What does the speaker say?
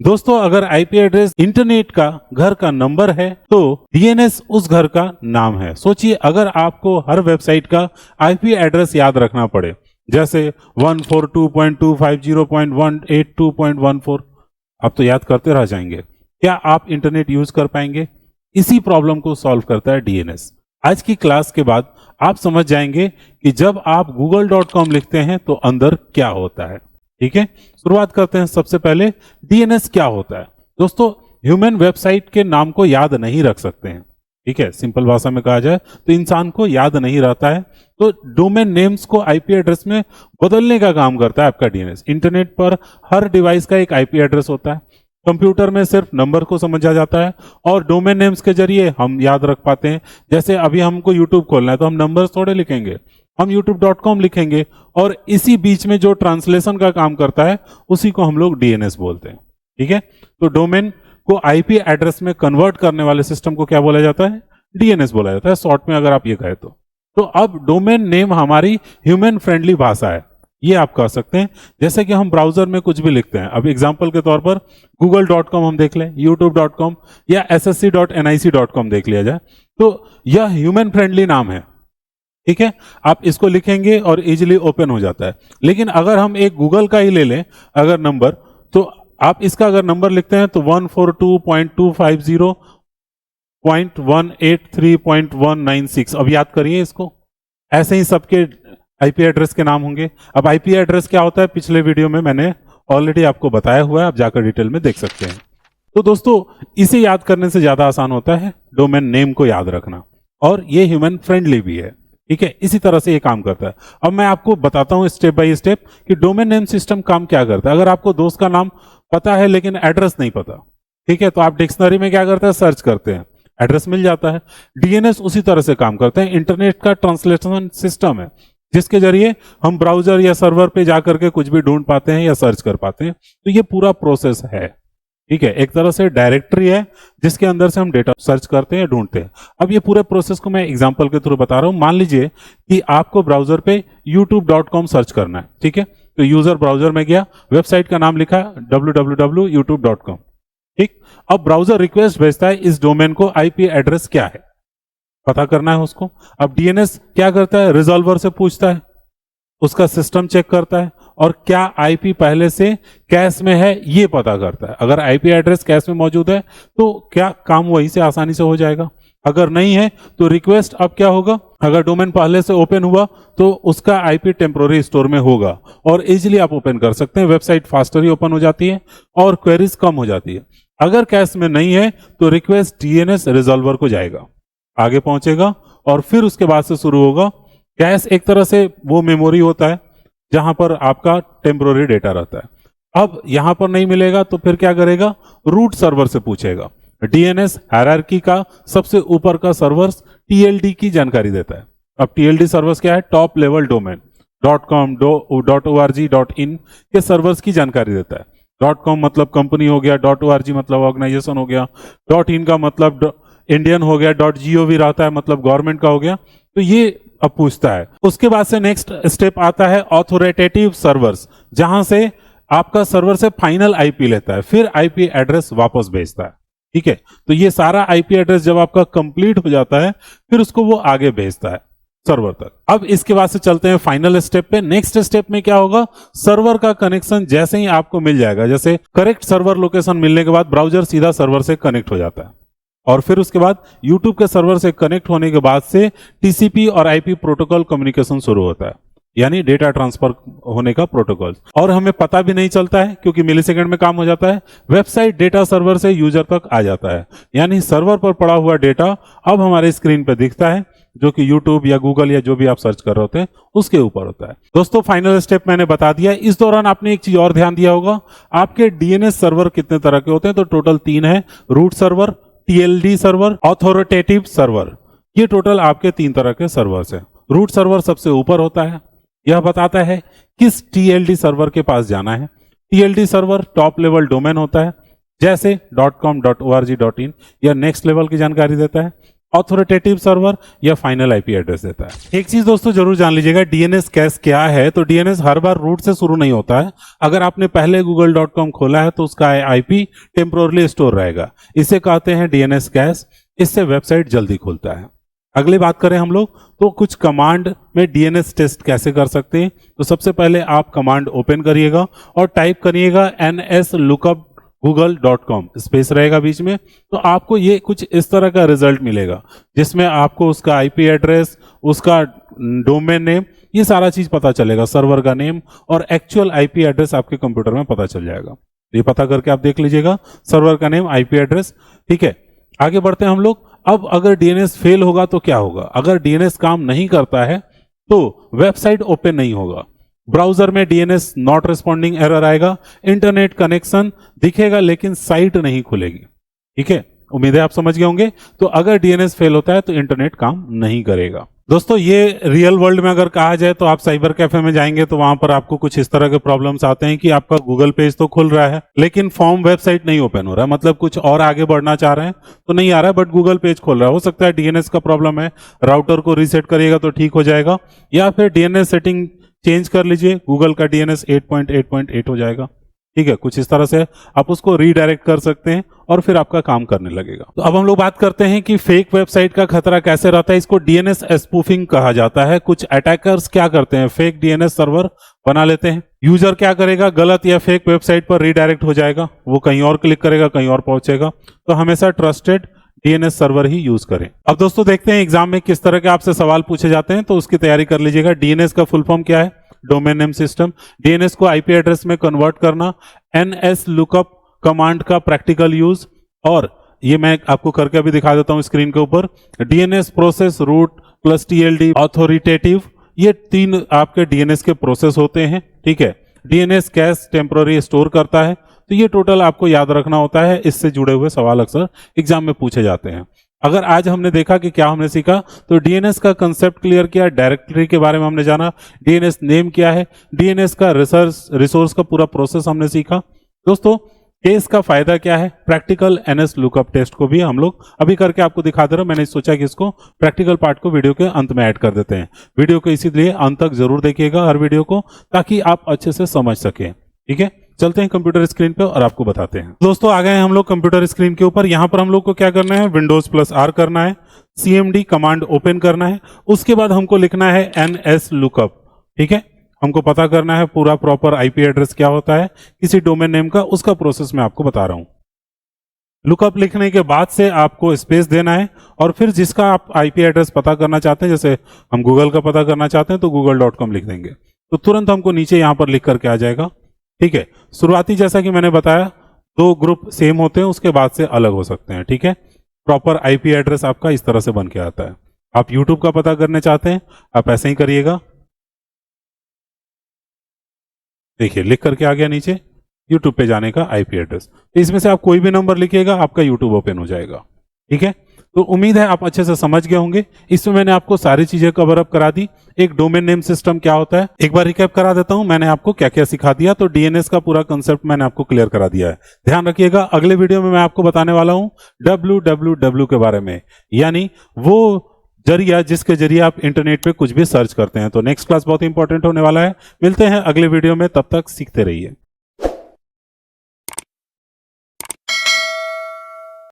दोस्तों, अगर IP address internet का घर का नंबर है तो डीएनएस उस घर का नाम है। सोचिए, अगर आपको हर वेबसाइट का आईपी एड्रेस याद रखना पड़े, जैसे 142.250.182.14, आप तो याद करते रह जाएंगे। क्या आप इंटरनेट यूज कर पाएंगे? इसी प्रॉब्लम को सॉल्व करता है डीएनएस। आज की क्लास के बाद आप समझ जाएंगे कि जब आप google.com लिखते हैं तो अंदर क्या होता है। ठीक है, शुरुआत करते हैं। सबसे पहले डीएनएस क्या होता है। दोस्तों, ह्यूमन वेबसाइट के नाम को याद नहीं रख सकते हैं। ठीक है, सिंपल भाषा में कहा जाए तो इंसान को याद नहीं रहता है, तो डोमेन नेम्स को आईपी एड्रेस में बदलने का काम करता है आपका डीएनएस। इंटरनेट पर हर डिवाइस का एक आईपी एड्रेस होता है। कंप्यूटर में सिर्फ नंबर को समझा जाता है और डोमेन नेम्स के जरिए हम याद रख पाते हैं। जैसे अभी हमको यूट्यूब खोलना है तो हम नंबर्स थोड़े लिखेंगे, हम youtube.com लिखेंगे, और इसी बीच में जो ट्रांसलेशन का काम करता है उसी को हम लोग डीएनएस बोलते हैं। ठीक है, तो डोमेन को आईपी एड्रेस में कन्वर्ट करने वाले सिस्टम को क्या बोला जाता है? डीएनएस बोला जाता है, शॉर्ट में अगर आप ये कहें तो अब डोमेन नेम हमारी ह्यूमन फ्रेंडली भाषा है, ये आप कह सकते हैं। जैसे कि हम ब्राउजर में कुछ भी लिखते हैं, अब एग्जांपल के तौर पर google.com हम देख लें, youtube.com या ssc.nic.com देख लिया जाए, तो यह ह्यूमन फ्रेंडली नाम है। ठीक है, आप इसको लिखेंगे और इजीली ओपन हो जाता है। लेकिन अगर हम एक गूगल का ही ले लें अगर नंबर, तो आप इसका अगर नंबर लिखते हैं तो 142.250.183.196, अब याद करिए इसको। ऐसे ही सबके आईपी एड्रेस के नाम होंगे। अब आईपी एड्रेस क्या होता है, पिछले वीडियो में मैंने ऑलरेडी आपको बताया हुआ है, आप जाकर डिटेल में देख सकते हैं। तो दोस्तों, इसे याद करने से ज्यादा आसान होता है डोमेन नेम को याद रखना, और ये ह्यूमन फ्रेंडली भी है। ठीक है, इसी तरह से ये काम करता है। अब मैं आपको बताता हूं स्टेप बाय स्टेप कि डोमेन नेम सिस्टम काम क्या करता है। अगर आपको दोस्त का नाम पता है लेकिन एड्रेस नहीं पता, ठीक है, तो आप डिक्शनरी में क्या करते हैं, सर्च करते हैं, एड्रेस मिल जाता है। डीएनएस उसी तरह से काम करते हैं। इंटरनेट का ट्रांसलेशन सिस्टम है जिसके जरिए हम ब्राउजर या सर्वर पे जाकर के कुछ भी ढूंढ पाते हैं या सर्च कर पाते हैं। तो ये पूरा प्रोसेस है। ठीक है, एक तरह से डायरेक्टरी है जिसके अंदर से हम डेटा सर्च करते हैं, ढूंढते हैं। अब ये पूरे प्रोसेस को मैं एग्जांपल के थ्रू बता रहा हूं। मान लीजिए कि आपको ब्राउजर पे youtube.com सर्च करना है। ठीक है, तो यूजर ब्राउजर में गया, वेबसाइट का नाम लिखा www.youtube.com। ठीक, अब ब्राउजर रिक्वेस्ट भेजता है, इस डोमेन को आईपी एड्रेस क्या है पता करना है उसको। अब डीएनएस क्या करता है, रिजॉल्वर से पूछता है, उसका सिस्टम चेक करता है, और क्या आईपी पहले से कैश में है ये पता करता है। अगर आईपी एड्रेस कैश में मौजूद है तो क्या काम वहीं से आसानी से हो जाएगा। अगर नहीं है तो रिक्वेस्ट अब क्या होगा, अगर डोमेन पहले से ओपन हुआ तो उसका आईपी टेम्पोररी स्टोर में होगा और इजीली आप ओपन कर सकते हैं। वेबसाइट फास्टर ही ओपन हो जाती है और क्वेरीज कम हो जाती है। अगर कैश में नहीं है तो रिक्वेस्ट डीएनएस रिजॉल्वर को जाएगा, आगे पहुंचेगा, और फिर उसके बाद से शुरू होगा। कैश एक तरह से वो मेमोरी होता है जहां पर आपका टेम्पोररी डेटा रहता है। अब यहां पर नहीं मिलेगा तो फिर क्या करेगा, रूट सर्वर से पूछेगा। डीएनएस हायरार्की का सबसे ऊपर का सर्वर्स टीएलडी की जानकारी देता है। अब टीएलडी सर्वर्स क्या है, top level domain .com .org .in के सर्वर्स की जानकारी देता है। .com मतलब कंपनी हो गया, .org मतलब ऑर्गेनाइजेशन हो गया, .in का मतलब इंडियन हो गया, .gov रहता है मतलब गवर्नमेंट का हो गया। तो ये अब पूछता है। उसके बाद से नेक्स्ट स्टेप आता है ऑथोरिटेटिव सर्वर्स, जहां से आपका सर्वर से फाइनल आईपी लेता है, फिर आईपी एड्रेस वापस भेजता है। ठीक है, तो ये सारा आईपी एड्रेस जब आपका कंप्लीट हो जाता है फिर उसको वो आगे भेजता है सर्वर तक। अब इसके बाद से चलते हैं फाइनल स्टेप पे। नेक्स्ट स्टेप में क्या होगा, सर्वर का कनेक्शन जैसे ही आपको मिल जाएगा, जैसे करेक्ट सर्वर लोकेशन मिलने के बाद ब्राउजर सीधा सर्वर से कनेक्ट हो जाता है, और फिर उसके बाद YouTube के सर्वर से कनेक्ट होने के बाद से टीसीपी और आईपी प्रोटोकॉल कम्युनिकेशन शुरू होता है, यानी डेटा ट्रांसफर होने का प्रोटोकॉल। और हमें पता भी नहीं चलता है क्योंकि मिलीसेकंड में काम हो जाता है। वेबसाइट डेटा सर्वर से यूजर तक आ जाता है, यानी सर्वर पर पड़ा हुआ डेटा अब हमारे स्क्रीन पर दिखता है, जो कि YouTube या Google या जो भी आप सर्च कर रहे होते हैं उसके ऊपर होता है। दोस्तों, फाइनल स्टेप मैंने बता दिया। इस दौरान आपने एक चीज और ध्यान दिया होगा, आपके डीएनएस सर्वर कितने तरह के होते हैं, तो टोटल 3 है। Root server, TLD server, authoritative server, ये टोटल आपके 3 तरह के सर्वर्स हैं। रूट सर्वर सबसे ऊपर होता है, यह बताता है किस टीएलडी सर्वर के पास जाना है। TLD server top level domain होता है, जैसे .com .org .in या नेक्स्ट लेवल की जानकारी देता है। ऑथोरिटेटिव सर्वर या फाइनल आईपी एड्रेस देता है। एक चीज दोस्तों जरूर जान लीजिएगा, डीएनएस कैश क्या है। तो डीएनएस हर बार रूट से शुरू नहीं होता है। अगर आपने पहले google.com खोला है तो उसका आईपी टेम्पोरली स्टोर रहेगा, इसे कहते हैं डीएनएस कैश। इससे वेबसाइट जल्दी खुलता है। अगली बात करें हम लोग तो कुछ कमांड में डीएनएस टेस्ट कैसे कर सकते हैं। तो सबसे पहले आप कमांड ओपन करिएगा और टाइप करिएगा nslookup google.com, स्पेस रहेगा बीच में। तो आपको ये कुछ इस तरह का रिजल्ट मिलेगा जिसमें आपको उसका आईपी एड्रेस, उसका डोमेन नेम, ये सारा चीज पता चलेगा, सर्वर का नेम और एक्चुअल आईपी एड्रेस आपके कंप्यूटर में पता चल जाएगा। ये पता करके आप देख लीजिएगा, सर्वर का नेम, आईपी एड्रेस। ठीक है, आगे बढ़ते हैं हम लोग। अब अगर डीएनएस फेल होगा तो क्या होगा? अगर डीएनएस काम नहीं करता है तो वेबसाइट ओपन नहीं होगा, ब्राउजर में डीएनएस नॉट रिस्पॉन्डिंग एरर आएगा, इंटरनेट कनेक्शन दिखेगा लेकिन साइट नहीं खुलेगी। ठीक है, उम्मीद है आप समझ गए होंगे। तो अगर डीएनएस फेल होता है तो इंटरनेट काम नहीं करेगा। दोस्तों ये रियल वर्ल्ड में अगर कहा जाए तो आप साइबर कैफे में जाएंगे तो वहां पर आपको कुछ इस तरह के प्रॉब्लम्स आते हैं कि आपका गूगल पेज तो खुल रहा है लेकिन फॉर्म वेबसाइट नहीं ओपन हो रहा है, मतलब कुछ और आगे बढ़ना चाह रहे हैं तो नहीं आ रहा है, बट गूगल पेज खोल रहा है। हो सकता है डीएनएस का प्रॉब्लम है, राउटर को रीसेट करिएगा तो ठीक हो जाएगा, या फिर डीएनएस सेटिंग चेंज कर लीजिए, गूगल का डीएनएस 8.8.8 हो जाएगा। ठीक है, कुछ इस तरह से आप उसको रीडायरेक्ट कर सकते हैं और फिर आपका काम करने लगेगा। तो अब हम लोग बात करते हैं कि फेक वेबसाइट का खतरा कैसे रहता है। इसको डीएनएस स्पूफिंग कहा जाता है। कुछ अटैकर्स क्या करते हैं, फेक डीएनएस सर्वर बना लेते हैं। यूजर क्या करेगा, गलत या फेक वेबसाइट पर रीडायरेक्ट हो जाएगा, वो कहीं और क्लिक करेगा, कहीं और पहुंचेगा। तो हमेशा ट्रस्टेड डीएनएस सर्वर ही यूज करें। अब दोस्तों देखते हैं एग्जाम में किस तरह के आपसे सवाल पूछे जाते हैं, तो उसकी तैयारी कर लीजिएगा। डीएनएस का फुल फॉर्म क्या है? Domain name system. डीएनएस को आईपी एड्रेस में कन्वर्ट करना, nslookup कमांड का प्रैक्टिकल यूज, और ये मैं आपको करके अभी दिखा देता हूं स्क्रीन के ऊपर। DNS process root plus TLD authoritative, ये 3 आपके डीएनएस के प्रोसेस होते हैं। ठीक है, डीएनएस कैश टेम्पररी स्टोर करता है। तो ये टोटल आपको याद रखना होता है, इससे जुड़े हुए सवाल अक्सर एग्जाम में पूछे जाते हैं। अगर आज हमने देखा कि क्या हमने सीखा, तो डीएनएस का कंसेप्ट क्लियर किया, डायरेक्टरी के बारे में हमने जाना, डीएनएस नेम क्या है, डीएनएस का रिसोर्स का पूरा प्रोसेस हमने सीखा। दोस्तों केस का फायदा क्या है, प्रैक्टिकल एनएस लुकअप टेस्ट को भी हम लोग अभी करके आपको दिखा दे रहे हैं। मैंने सोचा कि इसको प्रैक्टिकल पार्ट को वीडियो के अंत में ऐड कर देते हैं। वीडियो को इसीलिए अंत तक जरूर देखिएगा, हर वीडियो को, ताकि आप अच्छे से समझ सकें। ठीक है, चलते हैं कंप्यूटर स्क्रीन पे और आपको बताते हैं। दोस्तों आ गए हैं हम लोग कंप्यूटर स्क्रीन के ऊपर। यहां पर हम लोग को क्या करना है, विंडोज प्लस आर करना है, सीएमडी कमांड ओपन करना है, उसके बाद हमको लिखना है nslookup। ठीक है, हमको पता करना है पूरा प्रॉपर आईपी एड्रेस क्या होता है किसी डोमेन नेम का, उसका प्रोसेस मैं आपको बता रहा हूं। लुकअप लिखने के बाद से आपको स्पेस देना है और फिर जिसका आप आईपी एड्रेस पता करना चाहते हैं, जैसे हम गूगल का पता करना चाहते हैं तो google.com लिख देंगे, तो तुरंत हमको नीचे यहां पर लिख करके आ जाएगा। ठीक है, शुरुआती जैसा कि मैंने बताया 2 ग्रुप सेम होते हैं, उसके बाद से अलग हो सकते हैं। ठीक है, प्रॉपर आईपी एड्रेस आपका इस तरह से बन के आता है। आप यूट्यूब का पता करने चाहते हैं, आप ऐसे ही करिएगा। देखिए लिख करके आ गया नीचे यूट्यूब पे जाने का आईपी एड्रेस। तो इसमें से आप कोई भी नंबर लिखिएगा, आपका यूट्यूब ओपन हो जाएगा। ठीक है, तो उम्मीद है आप अच्छे से समझ गए होंगे। इसमें मैंने आपको सारी चीजें कवर अप करा दी। एक डोमेन नेम सिस्टम क्या होता है एक बार रिकैप करा देता हूं, मैंने आपको क्या क्या सिखा दिया। तो डीएनएस का पूरा कंसेप्ट मैंने आपको क्लियर करा दिया है। ध्यान रखिएगा, अगले वीडियो में मैं आपको बताने वाला हूं www के बारे में, यानी वो जरिया जिसके जरिए आप इंटरनेट पे कुछ भी सर्च करते हैं। तो नेक्स्ट क्लास बहुत इंपॉर्टेंट होने वाला है। मिलते हैं अगले वीडियो में, तब तक सीखते रहिए।